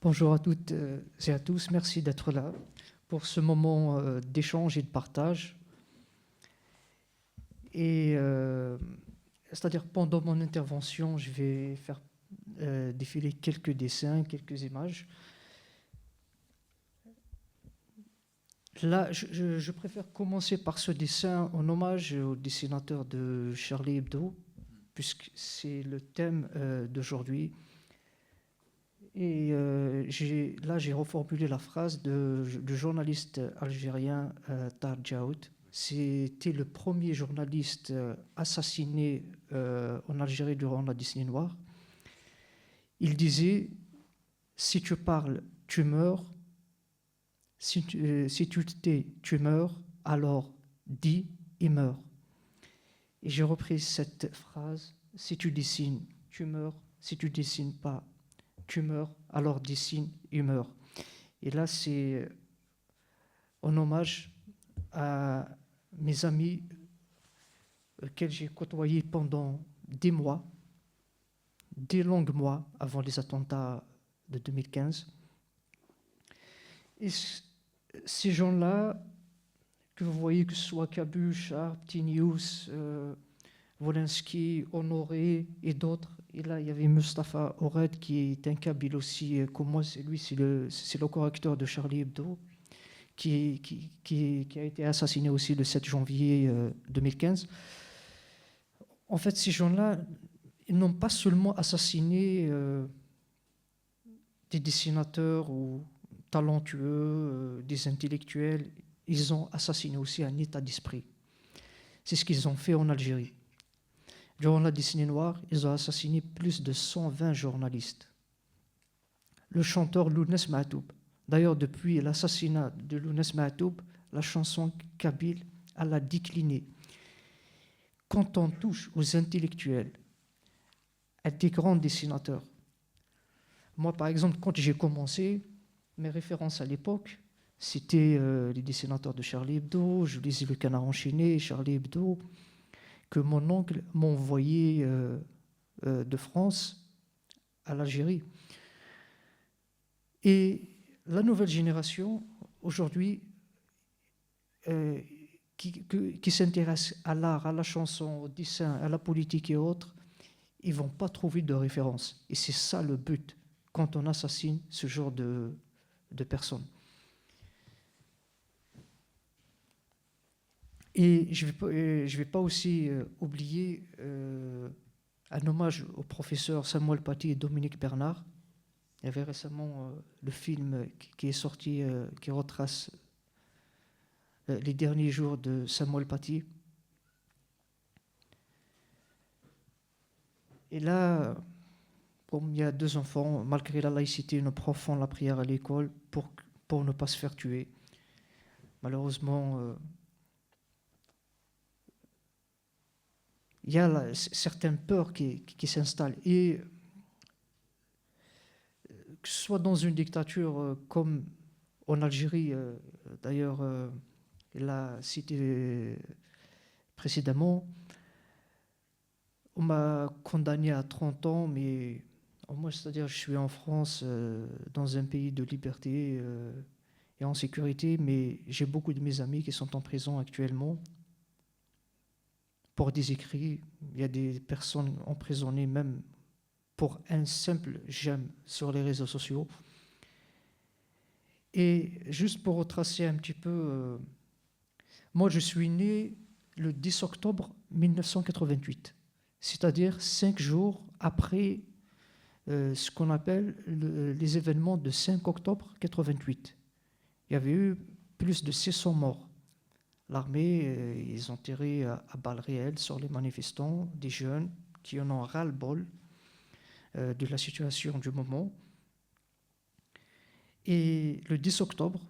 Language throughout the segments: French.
Bonjour à toutes et à tous, merci d'être là pour ce moment d'échange et de partage. Et c'est-à-dire pendant mon intervention, je vais faire défiler quelques dessins, quelques images. Là, je préfère commencer par ce dessin en hommage au dessinateur de Charlie Hebdo, puisque c'est le thème d'aujourd'hui. Et là, j'ai reformulé la phrase du journaliste algérien Tar Djaoud. C'était le premier journaliste assassiné en Algérie durant la décennie noire. Il disait « Si tu parles, tu meurs. Si tu te tais, tu meurs. Alors dis, il meurt. » Et j'ai repris cette phrase « Si tu dessines, tu meurs. Si tu dessines pas, tu meurs, alors dessine, il meurt. » Et là, c'est en hommage à mes amis auxquels j'ai côtoyé pendant des mois, des longs mois avant les attentats de 2015. Et ces gens-là, que vous voyez, que ce soit Cabu, Sharp, Tinius, Wolinski, Honoré et d'autres. Et là, il y avait Mustapha Ored qui est un Kabyle aussi, comme moi. Lui, c'est le correcteur de Charlie Hebdo, qui a été assassiné aussi le 7 janvier 2015. En fait, ces gens-là, ils n'ont pas seulement assassiné des dessinateurs ou talentueux, des intellectuels, ils ont assassiné aussi un état d'esprit. C'est ce qu'ils ont fait en Algérie. Durant la décennie noire, ils ont assassiné plus de 120 journalistes. Le chanteur Lounès Mahtoub. D'ailleurs, depuis l'assassinat de Lounès Mahtoub, la chanson kabyle, elle a décliné. Quand on touche aux intellectuels, à des grands dessinateurs. Moi, par exemple, quand j'ai commencé, mes références à l'époque, c'était les dessinateurs de Charlie Hebdo, je lisais Le Canard enchaîné, Charlie Hebdo, que mon oncle m'envoyait de France à l'Algérie. Et la nouvelle génération, aujourd'hui, qui s'intéresse à l'art, à la chanson, au dessin, à la politique et autres, ils ne vont pas trouver de référence. Et c'est ça le but quand on assassine ce genre de personnes. Et je ne vais pas aussi oublier un hommage au professeur Samuel Paty et Dominique Bernard. Il y avait récemment le film qui est sorti, qui retrace les derniers jours de Samuel Paty. Et là, comme il y a 2 enfants, malgré la laïcité, nos profs font la prière à l'école pour ne pas se faire tuer. Malheureusement, il y a certaines peurs qui s'installent. Et que ce soit dans une dictature comme en Algérie, d'ailleurs, il l'a cité précédemment, on m'a condamné à 30 ans, mais moi, c'est-à-dire je suis en France, dans un pays de liberté et en sécurité, mais j'ai beaucoup de mes amis qui sont en prison actuellement pour des écrits. Il y a des personnes emprisonnées même pour un simple j'aime sur les réseaux sociaux. Et juste pour retracer un petit peu, moi je suis né le 10 octobre 1988, c'est-à-dire 5 jours après ce qu'on appelle les événements de 5 octobre 88. Il y avait eu plus de 600 morts. L'armée, ils ont tiré à balles réelles sur les manifestants, des jeunes qui en ont ras-le-bol de la situation du moment. Et le 10 octobre,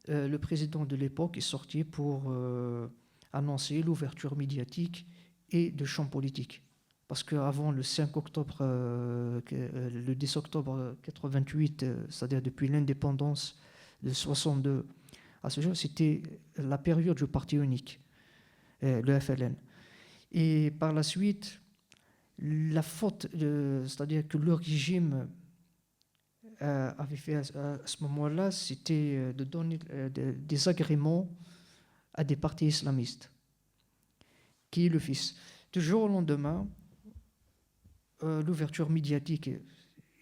le président de l'époque est sorti pour annoncer l'ouverture médiatique et de champs politiques. Parce qu'avant le 5 octobre, le 10 octobre 88, c'est-à-dire depuis l'indépendance de 62 à ce jour, c'était la période du parti unique, le FLN. Et par la suite, la faute, c'est-à-dire que le régime avait fait à ce moment-là, c'était de donner des agréments à des partis islamistes, qui est le fils. Du jour au lendemain, l'ouverture médiatique,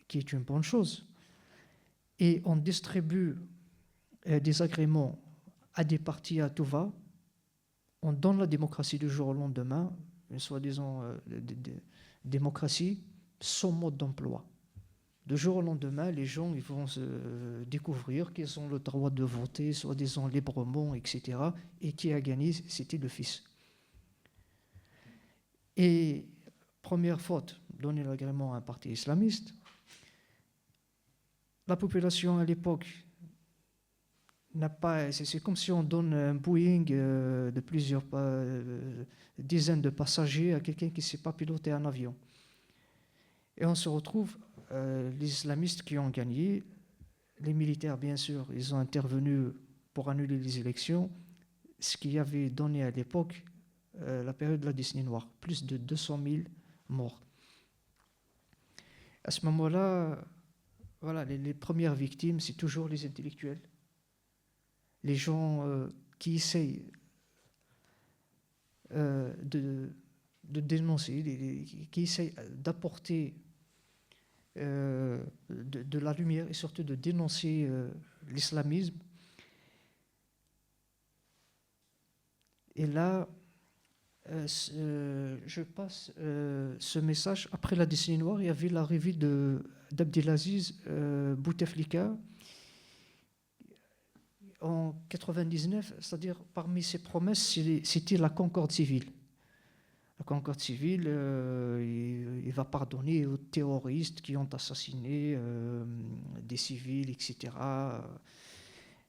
qui est une bonne chose, et on distribue des agréments à des partis à tout va, on donne la démocratie du jour au lendemain, une soi-disant démocratie, sans mode d'emploi. Du jour au lendemain, les gens ils vont se découvrir qu'ils ont le droit de voter, soi-disant librement, etc. Et qui a gagné, c'était le fils. Et première faute, donner l'agrément à un parti islamiste. La population à l'époque n'a pas. C'est comme si on donne un Boeing de plusieurs dizaines de passagers à quelqu'un qui ne sait pas piloter un avion. Et on se retrouve, les islamistes qui ont gagné, les militaires bien sûr, ils ont intervenu pour annuler les élections, ce qui avait donné à l'époque la période de la décennie noire, plus de 200 000 morts. À ce moment-là, voilà, les premières victimes, c'est toujours les intellectuels, les gens qui essayent de dénoncer, qui essayent d'apporter de la lumière et surtout de dénoncer l'islamisme. Et là, je passe ce message. Après la décennie noire, il y avait l'arrivée d'Abdelaziz Bouteflika en 99, c'est-à-dire parmi ses promesses, c'était la concorde civile. La concorde civile, il va pardonner aux terroristes qui ont assassiné des civils, etc.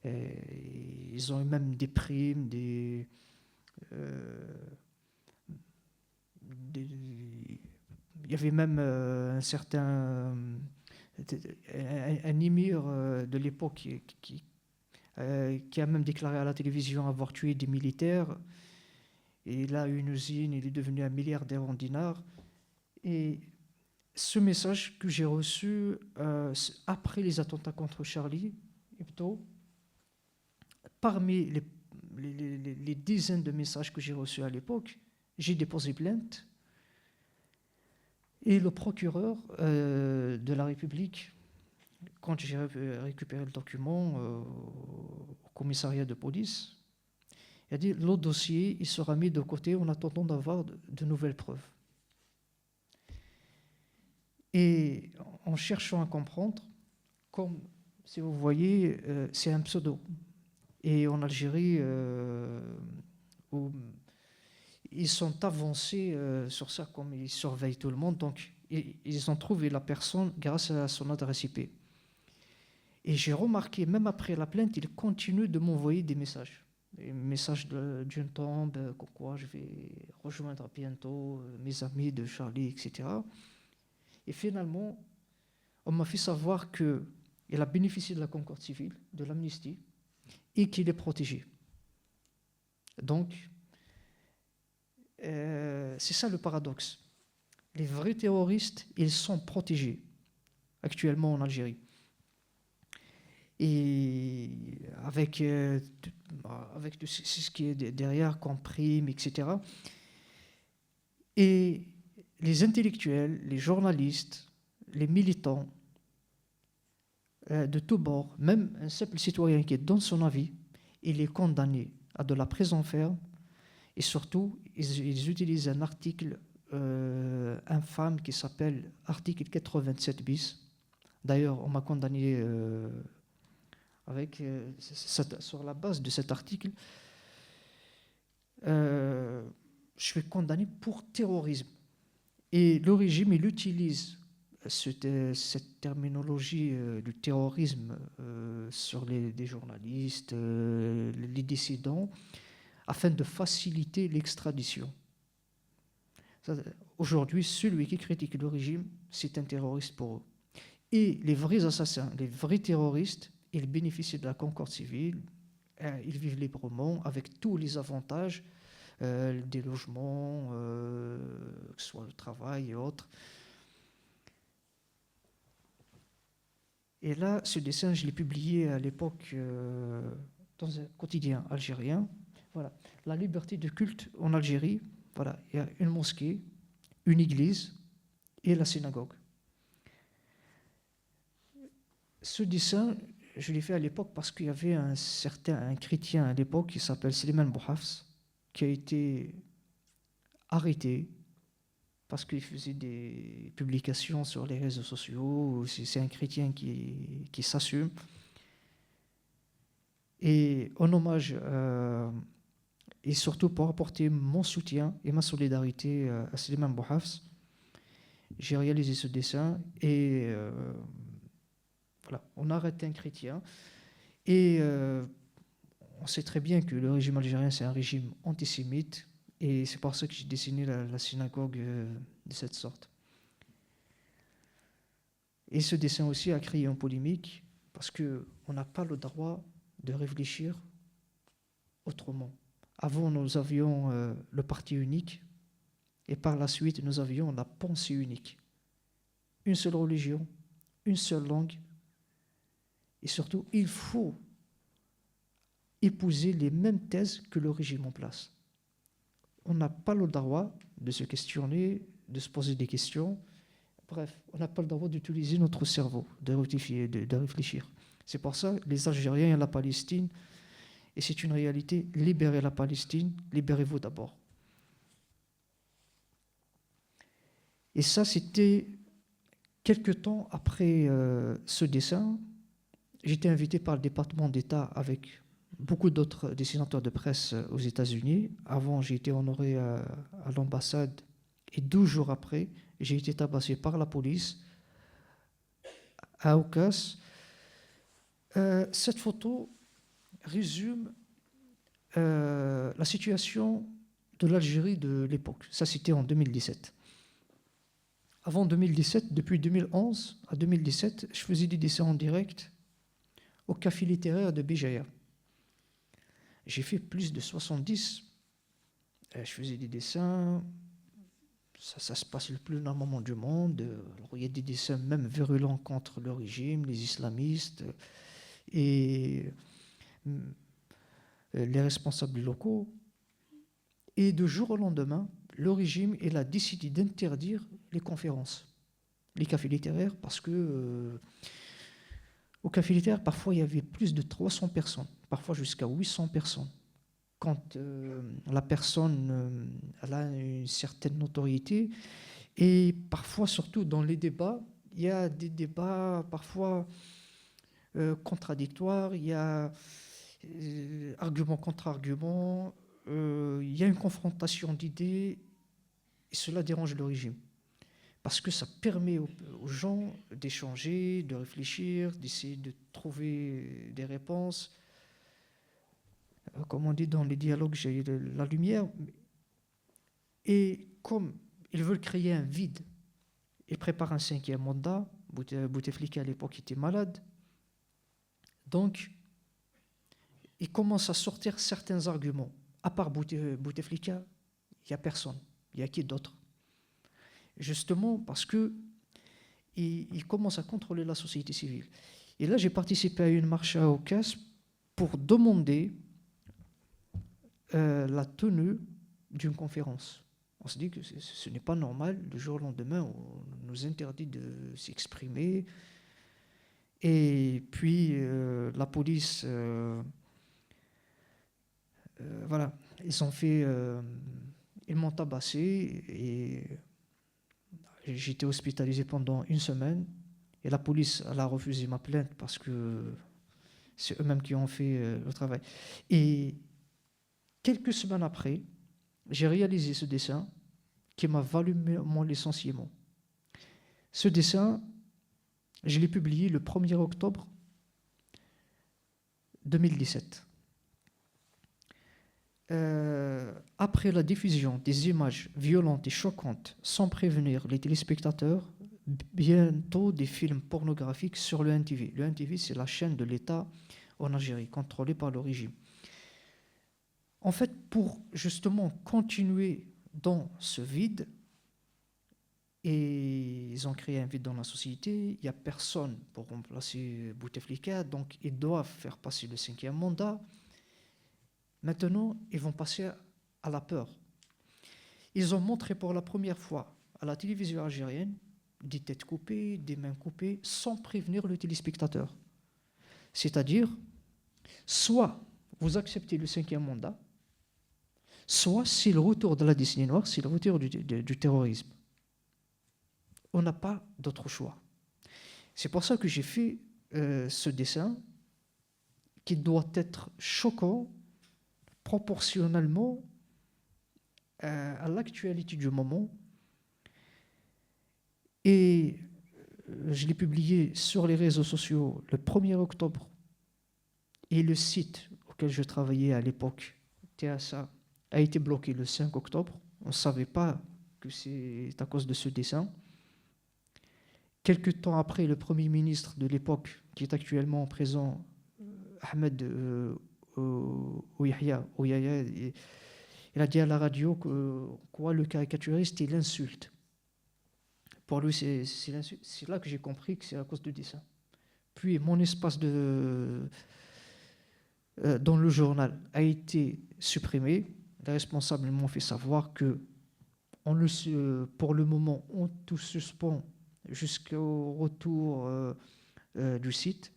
Ils ont eu même des primes, il y avait même un certain un émir de l'époque qui a même déclaré à la télévision avoir tué des militaires. Et il a une usine, il est devenu un milliardaire en dinars. Et ce message que j'ai reçu après les attentats contre Charlie Hebdo, parmi les dizaines de messages que j'ai reçus à l'époque, j'ai déposé plainte. Et le procureur de la République, quand j'ai récupéré le document au commissariat de police, il a dit le dossier il sera mis de côté en attendant d'avoir de nouvelles preuves. Et en cherchant à comprendre, comme si vous voyez, c'est un pseudo. Et en Algérie, ils sont avancés sur ça, comme ils surveillent tout le monde. Donc, ils ont trouvé la personne grâce à son adresse IP. Et j'ai remarqué, même après la plainte, il continue de m'envoyer des messages. Des messages d'une tombe, quoi, je vais rejoindre bientôt mes amis de Charlie, etc. Et finalement, on m'a fait savoir qu'il a bénéficié de la concorde civile, de l'amnistie, et qu'il est protégé. Donc, c'est ça le paradoxe. Les vrais terroristes, ils sont protégés actuellement en Algérie. Et avec tout ce qui est derrière, comme prime, etc. Et les intellectuels, les journalistes, les militants, de tous bords, même un simple citoyen qui donne son avis, il est condamné à de la prison ferme. Et surtout, ils utilisent un article infâme qui s'appelle article 87 bis. D'ailleurs, on m'a condamné sur la base de cet article. Je suis condamné pour terrorisme. Et le régime, il utilise cette terminologie du terrorisme sur les journalistes, les dissidents, afin de faciliter l'extradition. Aujourd'hui, celui qui critique le régime, c'est un terroriste pour eux. Et les vrais assassins, les vrais terroristes, ils bénéficient de la concorde civile, ils vivent librement avec tous les avantages, des logements, que ce soit le travail et autres. Et là, ce dessin, je l'ai publié à l'époque dans un quotidien algérien. Voilà, la liberté de culte en Algérie. Voilà, il y a une mosquée, une église et la synagogue. Ce dessin, je l'ai fait à l'époque parce qu'il y avait un chrétien à l'époque qui s'appelle Slimane Bouhafs, qui a été arrêté parce qu'il faisait des publications sur les réseaux sociaux. C'est un chrétien qui s'assume. Et en hommage, et surtout pour apporter mon soutien et ma solidarité à Slimane Bouhafs, j'ai réalisé ce dessin et voilà, on arrête un chrétien. Et on sait très bien que le régime algérien, c'est un régime antisémite. Et c'est pour ça que j'ai dessiné la synagogue de cette sorte. Et ce dessin aussi a créé une polémique parce qu'on n'a pas le droit de réfléchir autrement. Avant, nous avions le parti unique et par la suite, nous avions la pensée unique. Une seule religion, une seule langue. Et surtout, il faut épouser les mêmes thèses que le régime en place. On n'a pas le droit de se questionner, de se poser des questions. Bref, on n'a pas le droit d'utiliser notre cerveau, de rectifier, de réfléchir. C'est pour ça que les Algériens et la Palestine, et c'est une réalité, libérez la Palestine, libérez-vous d'abord. Et ça, c'était quelque temps après ce dessin. J'étais invité par le département d'État avec beaucoup d'autres dessinateurs de presse aux États-Unis. Avant, j'ai été honoré à l'ambassade et 12 jours après, j'ai été tabassé par la police à Aucas. Cette photo résume la situation de l'Algérie de l'époque. Ça, c'était en 2017. Avant 2017, depuis 2011 à 2017, je faisais des dessins en direct au café littéraire de Béjaïa. J'ai fait plus de 70. Je faisais des dessins. Ça se passe le plus normalement du monde. Alors, il y a des dessins même virulents contre le régime, les islamistes et les responsables locaux. Et de jour au lendemain, le régime a décidé d'interdire les conférences, les cafés littéraires, parce que au café littéraire, parfois, il y avait plus de 300 personnes, parfois jusqu'à 800 personnes. Quand la personne elle a une certaine notoriété, et parfois, surtout dans les débats, il y a des débats parfois contradictoires, il y a argument contre argument, il y a une confrontation d'idées, et cela dérange le régime. Parce que ça permet aux gens d'échanger, de réfléchir, d'essayer de trouver des réponses. Comme on dit dans les dialogues, j'ai la lumière. Et comme ils veulent créer un vide, ils préparent un 5e mandat. Bouteflika à l'époque était malade. Donc, ils commencent à sortir certains arguments. À part Bouteflika, il n'y a personne. Il y a qui d'autre? Justement parce qu'il commence à contrôler la société civile. Et là, j'ai participé à une marche à Aucas pour demander la tenue d'une conférence. On se dit que ce n'est pas normal. Le jour au lendemain, on nous interdit de s'exprimer. Et puis, la police, voilà, ils m'ont tabassé et j'étais hospitalisé pendant 1 semaine. Et la police elle a refusé ma plainte parce que c'est eux-mêmes qui ont fait le travail. Et quelques semaines après, j'ai réalisé ce dessin qui m'a valu mon licenciement. Ce dessin, je l'ai publié le 1er octobre 2017. Après la diffusion des images violentes et choquantes sans prévenir les téléspectateurs, bientôt des films pornographiques sur le NTV. Le NTV, c'est la chaîne de l'État en Algérie, contrôlée par le régime. En fait, pour justement continuer dans ce vide, Et ils ont créé un vide dans la société. Il n'y a personne pour remplacer Bouteflika, donc ils doivent faire passer le 5e mandat. Maintenant, ils vont passer à la peur. Ils ont montré pour la première fois à la télévision algérienne des têtes coupées, des mains coupées, sans prévenir le téléspectateur. C'est-à-dire, soit vous acceptez le 5e mandat, soit c'est le retour de la décennie noire, c'est le retour du terrorisme. On n'a pas d'autre choix. C'est pour ça que j'ai fait ce dessin qui doit être choquant proportionnellement à l'actualité du moment. Et je l'ai publié sur les réseaux sociaux le 1er octobre. Et le site auquel je travaillais à l'époque, TSA, a été bloqué le 5 octobre. On ne savait pas que c'est à cause de ce dessin. Quelque temps après, le Premier ministre de l'époque, qui est actuellement présent, Ahmed Ouyahia, il a dit à la radio que quoi, le caricaturiste, il insulte. Pour lui, c'est là que j'ai compris que c'est à cause du dessin. Puis, mon espace dans le journal a été supprimé. Les responsables m'ont fait savoir que pour le moment, on tout suspend jusqu'au retour du site.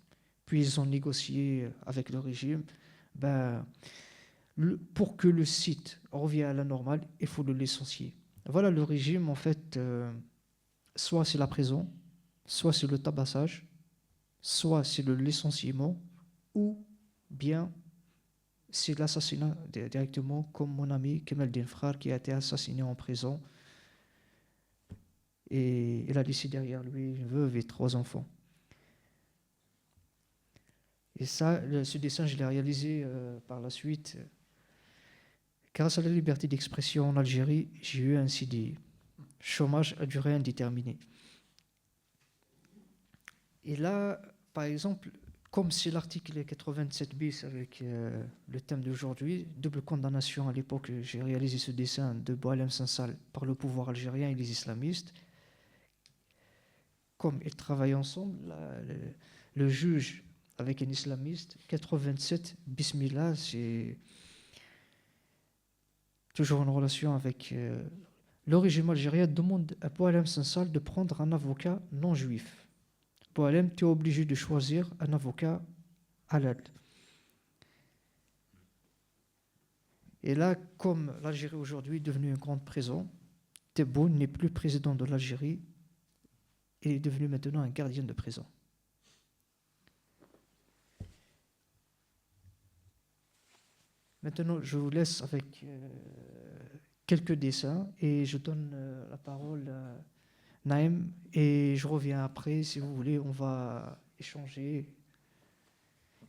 Puis ils ont négocié avec le régime. Pour que le site revienne à la normale, il faut le licencier. Voilà le régime, en fait, soit c'est la prison, soit c'est le tabassage, soit c'est le licenciement, ou bien c'est l'assassinat directement, comme mon ami Kemal Denfrar qui a été assassiné en prison. Et il a laissé derrière lui une veuve et 3 enfants. Et ça, ce dessin, je l'ai réalisé par la suite. Grâce à la liberté d'expression en Algérie, j'ai eu un CDI. Chômage à durée indéterminée. Et là, par exemple, comme c'est l'article 87 bis avec le thème d'aujourd'hui, double condamnation à l'époque, j'ai réalisé ce dessin de Boualem Sansal par le pouvoir algérien et les islamistes. Comme ils travaillent ensemble, le juge avec un islamiste, 87 bismillah, c'est toujours en relation avec le régime algérien demande à Boualem Sansal de prendre un avocat non juif. Boualem, tu es obligé de choisir un avocat halal. Et là, comme l'Algérie aujourd'hui est devenue une grande prison, Tebboune n'est plus président de l'Algérie, il est devenu maintenant un gardien de prison. Maintenant, je vous laisse avec quelques dessins et je donne la parole à Naïm et je reviens après, si vous voulez, on va échanger.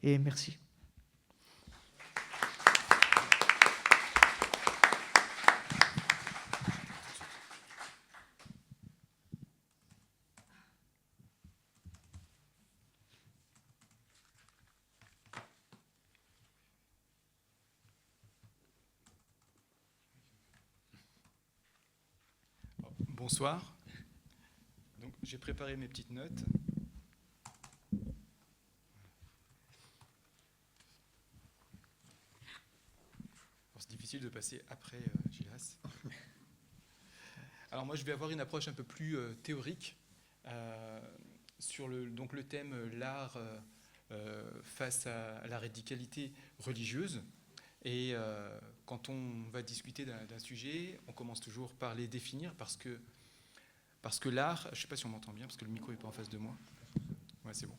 Et merci. Bonsoir. Donc, j'ai préparé mes petites notes. C'est difficile de passer après Gilas. Alors moi, je vais avoir une approche un peu plus théorique sur le thème l'art face à la radicalité religieuse. Et quand on va discuter d'un sujet, on commence toujours par les définir parce que l'art, je ne sais pas si on m'entend bien parce que le micro n'est pas en face de moi. Ouais, c'est bon.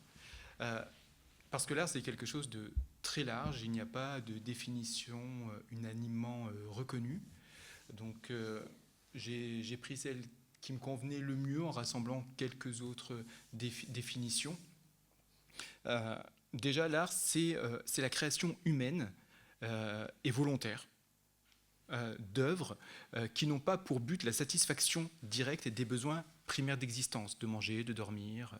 Parce que l'art, c'est quelque chose de très large, il n'y a pas de définition unanimement reconnue. Donc j'ai pris celle qui me convenait le mieux en rassemblant quelques autres définitions. Déjà, l'art, c'est la création humaine et volontaire d'œuvres qui n'ont pas pour but la satisfaction directe des besoins primaires d'existence, de manger, de dormir,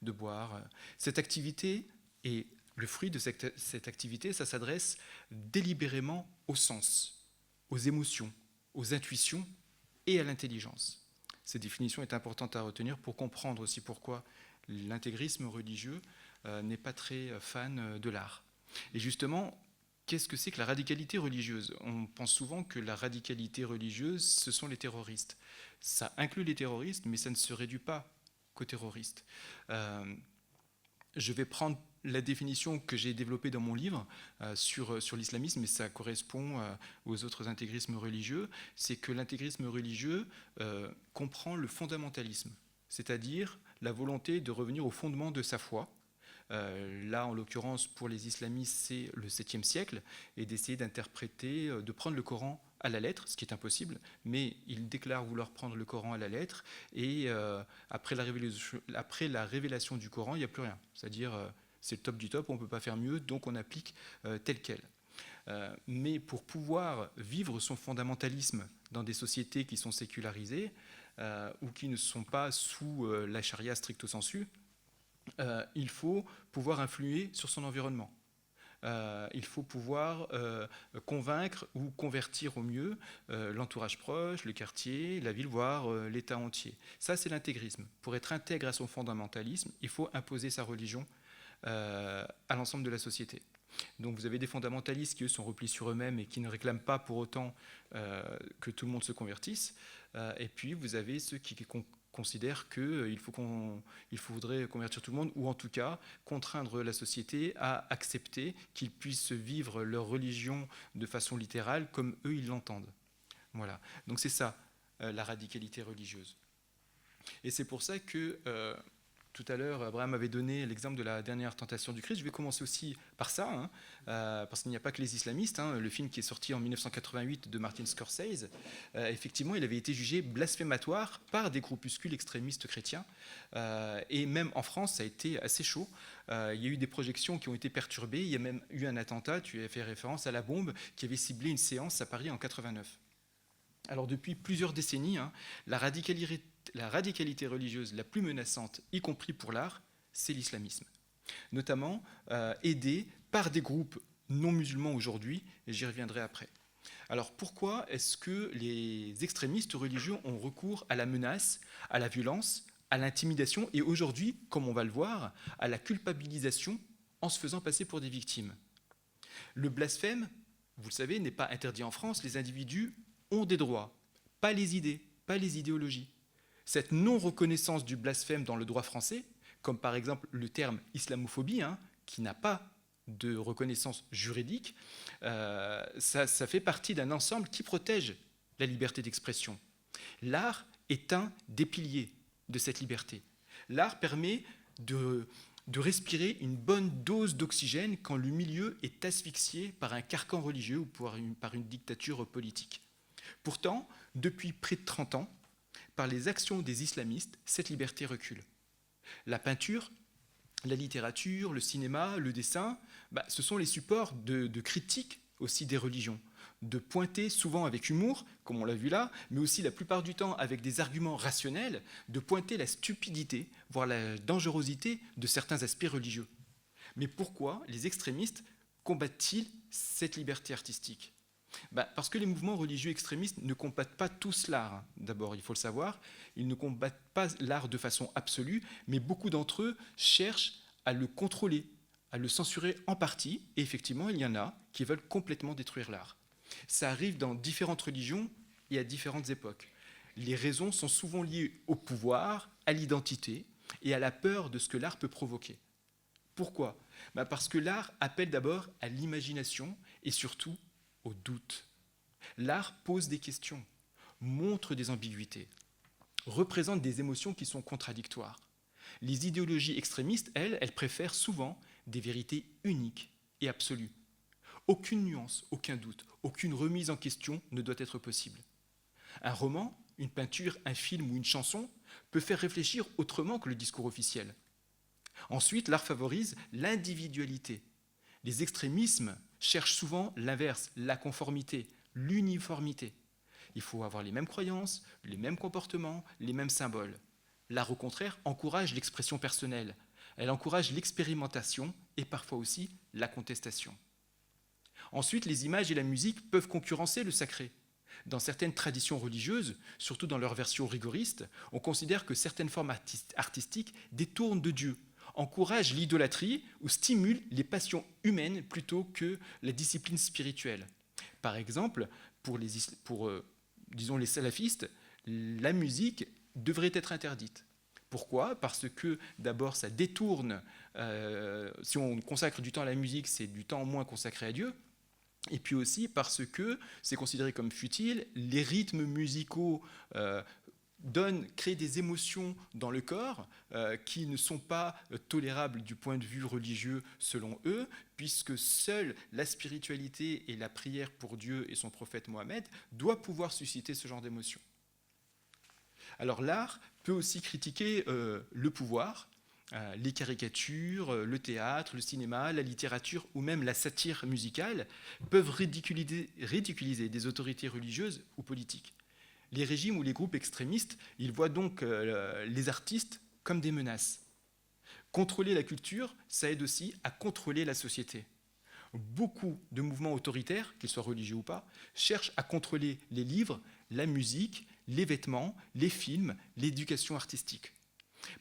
de boire. Cette activité et le fruit de cette activité, ça s'adresse délibérément au sens, aux émotions, aux intuitions et à l'intelligence. Cette définition est importante à retenir pour comprendre aussi pourquoi l'intégrisme religieux n'est pas très fan de l'art. Et justement, qu'est-ce que c'est que la radicalité religieuse? On pense souvent que la radicalité religieuse, ce sont les terroristes. Ça inclut les terroristes, mais ça ne se réduit pas qu'aux terroristes. Je vais prendre la définition que j'ai développée dans mon livre sur l'islamisme, et ça correspond aux autres intégrismes religieux, c'est que l'intégrisme religieux comprend le fondamentalisme, c'est-à-dire la volonté de revenir au fondement de sa foi. Là, en l'occurrence, pour les islamistes, c'est le 7e siècle, et d'essayer d'interpréter, de prendre le Coran à la lettre, ce qui est impossible, mais ils déclarent vouloir prendre le Coran à la lettre, et après la révélation du Coran, il n'y a plus rien. C'est-à-dire, c'est le top du top, on ne peut pas faire mieux, donc on applique tel quel. Mais pour pouvoir vivre son fondamentalisme dans des sociétés qui sont sécularisées, ou qui ne sont pas sous la charia stricto sensu, il faut pouvoir influer sur son environnement. Il faut pouvoir convaincre ou convertir au mieux l'entourage proche, le quartier, la ville, voire l'État entier. Ça, c'est l'intégrisme. Pour être intègre à son fondamentalisme, il faut imposer sa religion à l'ensemble de la société. Donc vous avez des fondamentalistes qui, eux, sont repliés sur eux-mêmes et qui ne réclament pas pour autant que tout le monde se convertisse. Et puis vous avez ceux qui considèrent qu'il faudrait convertir tout le monde, ou en tout cas contraindre la société à accepter qu'ils puissent vivre leur religion de façon littérale comme eux ils l'entendent. Voilà. Donc c'est ça, la radicalité religieuse. Et c'est pour ça que tout à l'heure, Abraham avait donné l'exemple de la dernière tentation du Christ. Je vais commencer aussi par ça, parce qu'il n'y a pas que les islamistes. Le film qui est sorti en 1988 de Martin Scorsese, effectivement, il avait été jugé blasphématoire par des groupuscules extrémistes chrétiens. Et même en France, ça a été assez chaud. Il y a eu des projections qui ont été perturbées. Il y a même eu un attentat, tu as fait référence à la bombe, qui avait ciblé une séance à Paris en 89. Alors depuis plusieurs décennies, la radicalité religieuse la plus menaçante, y compris pour l'art, c'est l'islamisme. Notamment aidé par des groupes non musulmans aujourd'hui, et j'y reviendrai après. Alors pourquoi est-ce que les extrémistes religieux ont recours à la menace, à la violence, à l'intimidation, et aujourd'hui, comme on va le voir, à la culpabilisation en se faisant passer pour des victimes? Le blasphème, vous le savez, n'est pas interdit en France. Les individus ont des droits, pas les idées, pas les idéologies. Cette non-reconnaissance du blasphème dans le droit français, comme par exemple le terme islamophobie, qui n'a pas de reconnaissance juridique, ça fait partie d'un ensemble qui protège la liberté d'expression. L'art est un des piliers de cette liberté. L'art permet de respirer une bonne dose d'oxygène quand le milieu est asphyxié par un carcan religieux ou par une dictature politique. Pourtant, depuis près de 30 ans, par les actions des islamistes, cette liberté recule. La peinture, la littérature, le cinéma, le dessin, ce sont les supports de critique aussi des religions, de pointer souvent avec humour, comme on l'a vu là, mais aussi la plupart du temps avec des arguments rationnels, de pointer la stupidité, voire la dangerosité de certains aspects religieux. Mais pourquoi les extrémistes combattent-ils cette liberté artistique ? Parce que les mouvements religieux extrémistes ne combattent pas tous l'art. D'abord, il faut le savoir, ils ne combattent pas l'art de façon absolue, mais beaucoup d'entre eux cherchent à le contrôler, à le censurer en partie, et effectivement, il y en a qui veulent complètement détruire l'art. Ça arrive dans différentes religions et à différentes époques. Les raisons sont souvent liées au pouvoir, à l'identité et à la peur de ce que l'art peut provoquer. Pourquoi ? Parce que l'art appelle d'abord à l'imagination et surtout au doute. L'art pose des questions, montre des ambiguïtés, représente des émotions qui sont contradictoires. Les idéologies extrémistes, elles préfèrent souvent des vérités uniques et absolues. Aucune nuance, aucun doute, aucune remise en question ne doit être possible. Un roman, une peinture, un film ou une chanson peut faire réfléchir autrement que le discours officiel. Ensuite, l'art favorise l'individualité. Les extrémismes cherchent souvent l'inverse, la conformité, l'uniformité. Il faut avoir les mêmes croyances, les mêmes comportements, les mêmes symboles. L'art, au contraire, encourage l'expression personnelle. Elle encourage l'expérimentation et parfois aussi la contestation. Ensuite, les images et la musique peuvent concurrencer le sacré. Dans certaines traditions religieuses, surtout dans leur version rigoriste, on considère que certaines formes artistiques détournent de Dieu, encouragent l'idolâtrie ou stimulent les passions humaines plutôt que la discipline spirituelle. Par exemple, pour disons les salafistes, la musique devrait être interdite. Pourquoi ? Parce que d'abord, ça détourne, si on consacre du temps à la musique, c'est du temps moins consacré à Dieu. Et puis aussi parce que c'est considéré comme futile, les rythmes musicaux créent des émotions dans le corps qui ne sont pas tolérables du point de vue religieux selon eux, puisque seule la spiritualité et la prière pour Dieu et son prophète Mohammed doivent pouvoir susciter ce genre d'émotions. Alors l'art peut aussi critiquer le pouvoir, les caricatures, le théâtre, le cinéma, la littérature ou même la satire musicale peuvent ridiculiser des autorités religieuses ou politiques. Les régimes ou les groupes extrémistes, ils voient donc les artistes comme des menaces. Contrôler la culture, ça aide aussi à contrôler la société. Beaucoup de mouvements autoritaires, qu'ils soient religieux ou pas, cherchent à contrôler les livres, la musique, les vêtements, les films, l'éducation artistique.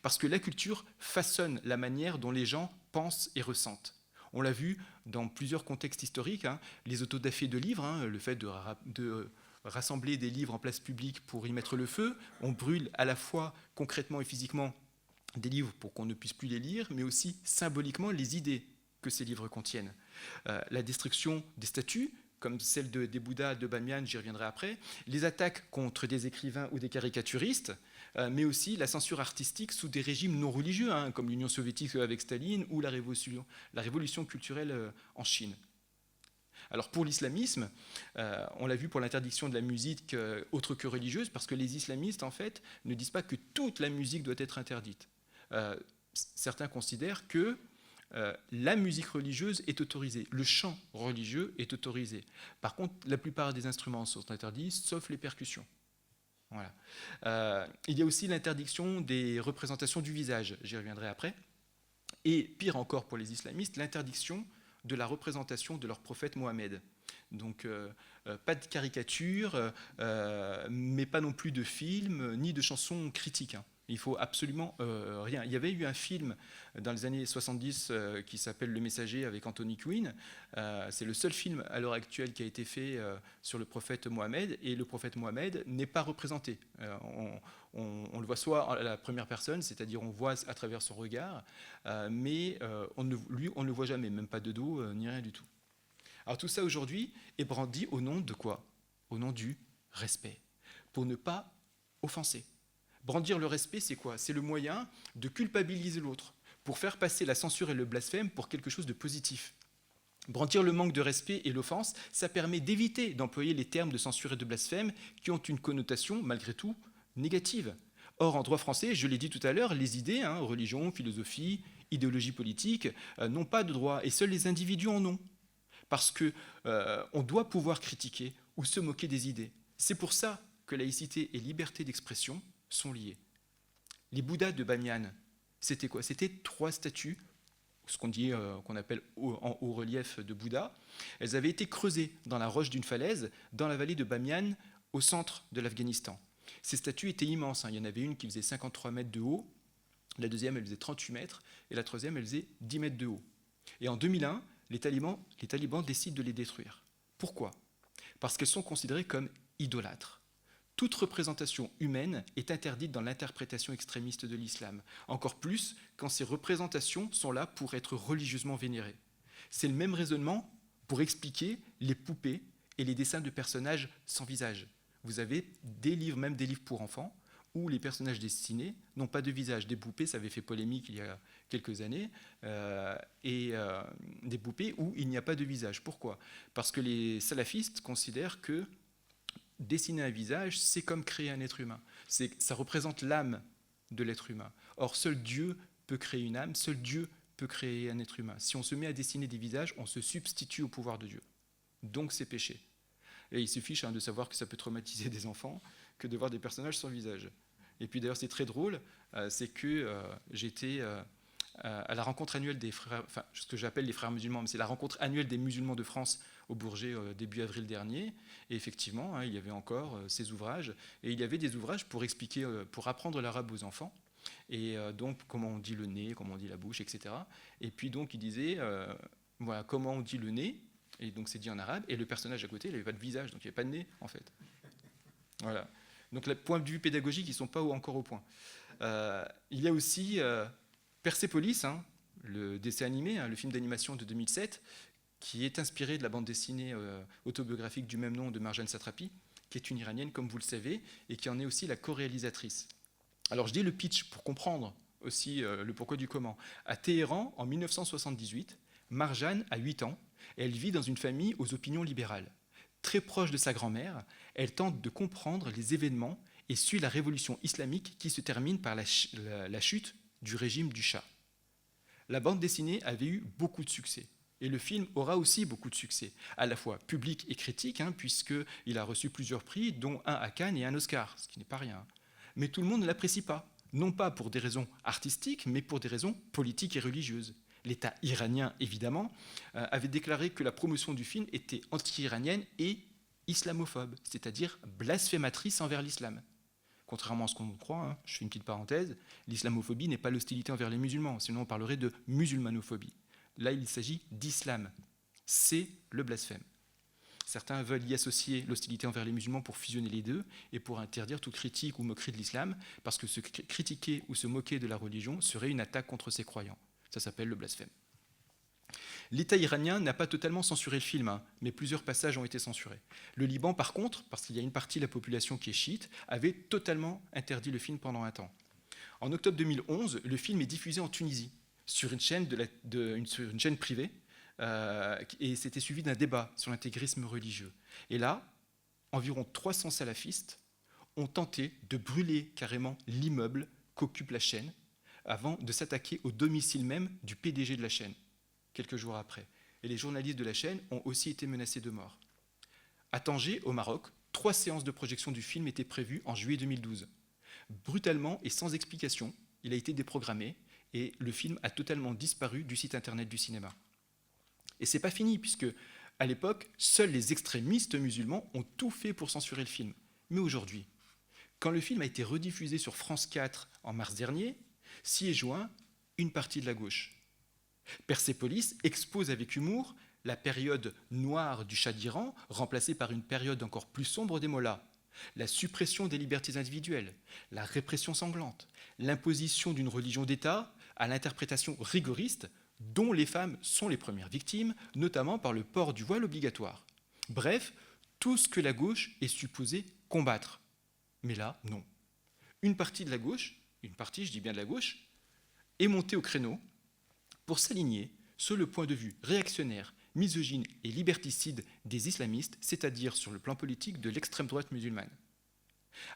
Parce que la culture façonne la manière dont les gens pensent et ressentent. On l'a vu dans plusieurs contextes historiques, les autodafés de livres, le fait de rassembler des livres en place publique pour y mettre le feu. On brûle à la fois concrètement et physiquement des livres pour qu'on ne puisse plus les lire, mais aussi symboliquement les idées que ces livres contiennent. La destruction des statues, comme celle des Bouddhas de Bamiyan, j'y reviendrai après, les attaques contre des écrivains ou des caricaturistes, mais aussi la censure artistique sous des régimes non religieux, comme l'Union soviétique avec Staline ou la révolution culturelle en Chine. Alors pour l'islamisme, on l'a vu pour l'interdiction de la musique autre que religieuse, parce que les islamistes, en fait, ne disent pas que toute la musique doit être interdite. Certains considèrent que la musique religieuse est autorisée, le chant religieux est autorisé. Par contre, la plupart des instruments sont interdits, sauf les percussions. Voilà. Il y a aussi l'interdiction des représentations du visage, j'y reviendrai après. Et pire encore pour les islamistes, l'interdiction de la représentation de leur prophète Mohammed. Donc pas de caricature, mais pas non plus de films, ni de chansons critiques. Il faut absolument rien. Il y avait eu un film dans les années 70 qui s'appelle Le Messager avec Anthony Quinn. C'est le seul film à l'heure actuelle qui a été fait sur le prophète Mohammed, et le prophète Mohammed n'est pas représenté. On le voit soit à la première personne, c'est-à-dire on voit à travers son regard, mais on ne le voit jamais, même pas de dos, ni rien du tout. Alors tout ça aujourd'hui est brandi au nom de quoi ? Au nom du respect, pour ne pas offenser. Brandir le respect, c'est quoi ? C'est le moyen de culpabiliser l'autre, pour faire passer la censure et le blasphème pour quelque chose de positif. Brandir le manque de respect et l'offense, ça permet d'éviter d'employer les termes de censure et de blasphème qui ont une connotation, malgré tout, négative. Or, en droit français, je l'ai dit tout à l'heure, les idées, religion, philosophie, idéologie politique, n'ont pas de droit, et seuls les individus en ont. Parce qu'on doit pouvoir critiquer ou se moquer des idées. C'est pour ça que laïcité et liberté d'expression sont liés. Les Bouddhas de Bamiyan, c'était quoi ? C'était 3 statues, ce qu'on appelle en haut relief de Bouddha. Elles avaient été creusées dans la roche d'une falaise, dans la vallée de Bamiyan, au centre de l'Afghanistan. Ces statues étaient immenses. Il y en avait une qui faisait 53 mètres de haut, la deuxième, elle faisait 38 mètres, et la troisième, elle faisait 10 mètres de haut. Et en 2001, les talibans décident de les détruire. Pourquoi ? Parce qu'elles sont considérées comme idolâtres. Toute représentation humaine est interdite dans l'interprétation extrémiste de l'islam, encore plus quand ces représentations sont là pour être religieusement vénérées. C'est le même raisonnement pour expliquer les poupées et les dessins de personnages sans visage. Vous avez des livres, même des livres pour enfants, où les personnages dessinés n'ont pas de visage. Des poupées, ça avait fait polémique il y a quelques années, et des poupées où il n'y a pas de visage. Pourquoi ? Parce que les salafistes considèrent que dessiner un visage, c'est comme créer un être humain. Ça représente l'âme de l'être humain. Or, seul Dieu peut créer une âme, seul Dieu peut créer un être humain. Si on se met à dessiner des visages, on se substitue au pouvoir de Dieu. Donc c'est péché. Et il suffit de savoir que ça peut traumatiser des enfants que de voir des personnages sans visage. Et puis d'ailleurs, c'est très drôle, c'est que j'étais à la rencontre annuelle des frères, enfin ce que j'appelle les frères musulmans, mais c'est la rencontre annuelle des musulmans de France au Bourget début avril dernier. Et effectivement, il y avait encore ces ouvrages. Et il y avait des ouvrages pour expliquer, pour apprendre l'arabe aux enfants. Et donc, comment on dit le nez, comment on dit la bouche, etc. Et puis donc, il disait, voilà, comment on dit le nez. Et donc, c'est dit en arabe. Et le personnage à côté, il n'avait pas de visage, donc il n'y avait pas de nez, en fait. Voilà. Donc, le point de vue pédagogique, ils ne sont pas encore au point. Il y a aussi Persépolis, le dessin animé, le film d'animation de 2007, qui est inspiré de la bande dessinée autobiographique du même nom de Marjane Satrapi, qui est une Iranienne, comme vous le savez, et qui en est aussi la co-réalisatrice. Alors je dis le pitch pour comprendre aussi le pourquoi du comment. À Téhéran, en 1978, Marjane a 8 ans, et elle vit dans une famille aux opinions libérales. Très proche de sa grand-mère, elle tente de comprendre les événements et suit la révolution islamique qui se termine par la chute du régime du Shah. La bande dessinée avait eu beaucoup de succès. Et le film aura aussi beaucoup de succès, à la fois public et critique, puisqu'il a reçu plusieurs prix, dont un à Cannes et un Oscar, ce qui n'est pas rien. Mais tout le monde ne l'apprécie pas, non pas pour des raisons artistiques, mais pour des raisons politiques et religieuses. L'État iranien, évidemment, avait déclaré que la promotion du film était anti-iranienne et islamophobe, c'est-à-dire blasphématrice envers l'islam. Contrairement à ce qu'on croit, je fais une petite parenthèse, l'islamophobie n'est pas l'hostilité envers les musulmans, sinon on parlerait de musulmanophobie. Là, il s'agit d'islam. C'est le blasphème. Certains veulent y associer l'hostilité envers les musulmans pour fusionner les deux et pour interdire toute critique ou moquerie de l'islam, parce que se critiquer ou se moquer de la religion serait une attaque contre ses croyants. Ça s'appelle le blasphème. L'État iranien n'a pas totalement censuré le film, mais plusieurs passages ont été censurés. Le Liban, par contre, parce qu'il y a une partie de la population qui est chiite, avait totalement interdit le film pendant un temps. En octobre 2011, le film est diffusé en Tunisie, sur une chaîne, sur une chaîne privée, et c'était suivi d'un débat sur l'intégrisme religieux. Et là, environ 300 salafistes ont tenté de brûler carrément l'immeuble qu'occupe la chaîne avant de s'attaquer au domicile même du PDG de la chaîne, quelques jours après. Et les journalistes de la chaîne ont aussi été menacés de mort. À Tanger, au Maroc, 3 séances de projection du film étaient prévues en juillet 2012. Brutalement et sans explication, il a été déprogrammé et le film a totalement disparu du site internet du cinéma. Et c'est pas fini, puisque à l'époque, seuls les extrémistes musulmans ont tout fait pour censurer le film. Mais aujourd'hui, quand le film a été rediffusé sur France 4 en mars dernier, s'y est joint une partie de la gauche. Persépolis expose avec humour la période noire du Shah d'Iran, remplacée par une période encore plus sombre des mollahs, la suppression des libertés individuelles, la répression sanglante, l'imposition d'une religion d'État à l'interprétation rigoriste dont les femmes sont les premières victimes, notamment par le port du voile obligatoire. Bref, tout ce que la gauche est supposée combattre. Mais là, non. Une partie de la gauche, je dis bien de la gauche, est montée au créneau pour s'aligner sur le point de vue réactionnaire, misogyne et liberticide des islamistes, c'est-à-dire sur le plan politique de l'extrême droite musulmane.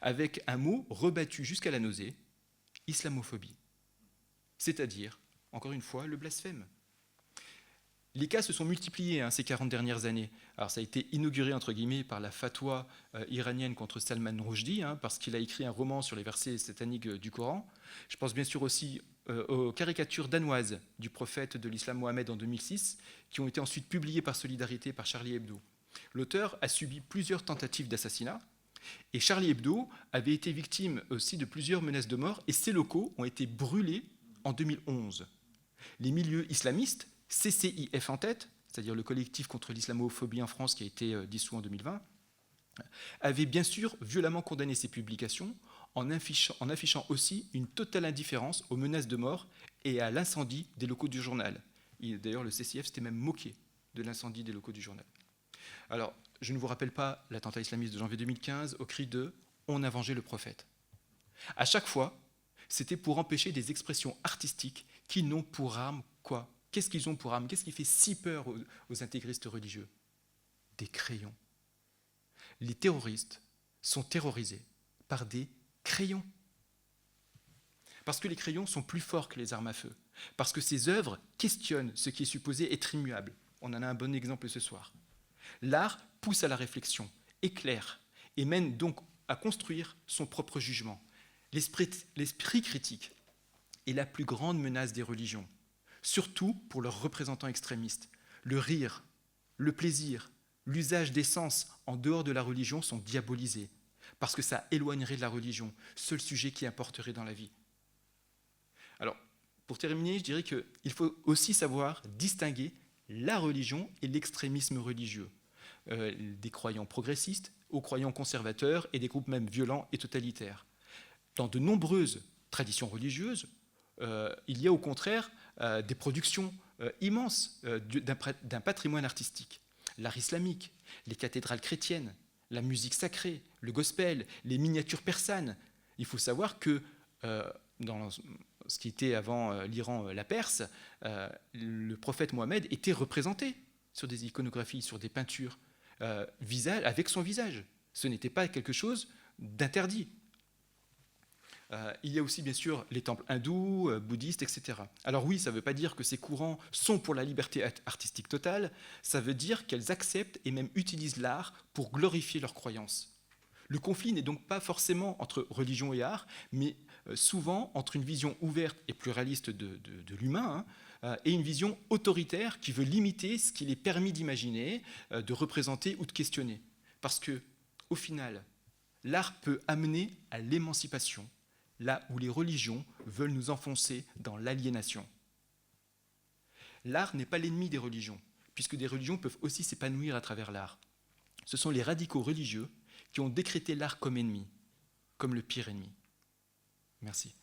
Avec un mot rebattu jusqu'à la nausée, islamophobie. C'est-à-dire, encore une fois, le blasphème. Les cas se sont multipliés ces 40 dernières années. Alors ça a été inauguré, entre guillemets, par la fatwa iranienne contre Salman Rushdie, parce qu'il a écrit un roman sur les versets sataniques du Coran. Je pense bien sûr aussi aux caricatures danoises du prophète de l'islam Mohammed en 2006, qui ont été ensuite publiées par solidarité par Charlie Hebdo. L'auteur a subi plusieurs tentatives d'assassinat, et Charlie Hebdo avait été victime aussi de plusieurs menaces de mort, et ses locaux ont été brûlés en 2011. Les milieux islamistes, CCIF en tête, c'est-à-dire le collectif contre l'islamophobie en France qui a été dissous en 2020, avaient bien sûr violemment condamné ces publications en affichant aussi une totale indifférence aux menaces de mort et à l'incendie des locaux du journal. D'ailleurs, le CCIF s'était même moqué de l'incendie des locaux du journal. Alors, je ne vous rappelle pas l'attentat islamiste de janvier 2015 au cri de « On a vengé le prophète ». À chaque fois, c'était pour empêcher des expressions artistiques qui n'ont pour arme quoi ? Qu'est-ce qu'ils ont pour arme ? Qu'est-ce qui fait si peur aux intégristes religieux ? Des crayons. Les terroristes sont terrorisés par des crayons. Parce que les crayons sont plus forts que les armes à feu. Parce que ces œuvres questionnent ce qui est supposé être immuable. On en a un bon exemple ce soir. L'art pousse à la réflexion, éclaire, et mène donc à construire son propre jugement. L'esprit critique est la plus grande menace des religions. surtout pour leurs représentants extrémistes. Le rire, le plaisir, l'usage des sens en dehors de la religion sont diabolisés, parce que ça éloignerait de la religion, seul sujet qui importerait dans la vie. Alors, pour terminer, je dirais qu'il faut aussi savoir distinguer la religion et l'extrémisme religieux, des croyants progressistes aux croyants conservateurs et des groupes même violents et totalitaires. Dans de nombreuses traditions religieuses, il y a au contraire des productions immenses d'un patrimoine artistique. L'art islamique, les cathédrales chrétiennes, la musique sacrée, le gospel, les miniatures persanes. Il faut savoir que dans ce qui était avant l'Iran, la Perse, le prophète Mohammed était représenté sur des iconographies, sur des peintures, avec son visage. Ce n'était pas quelque chose d'interdit. Il y a aussi bien sûr les temples hindous, bouddhistes, etc. Alors oui, ça ne veut pas dire que ces courants sont pour la liberté artistique totale, ça veut dire qu'elles acceptent et même utilisent l'art pour glorifier leurs croyances. Le conflit n'est donc pas forcément entre religion et art, mais souvent entre une vision ouverte et pluraliste de l'humain et une vision autoritaire qui veut limiter ce qu'il est permis d'imaginer, de représenter ou de questionner. Parce que, au final, l'art peut amener à l'émancipation, là où les religions veulent nous enfoncer dans l'aliénation. L'art n'est pas l'ennemi des religions, puisque des religions peuvent aussi s'épanouir à travers l'art. Ce sont les radicaux religieux qui ont décrété l'art comme ennemi, comme le pire ennemi. Merci.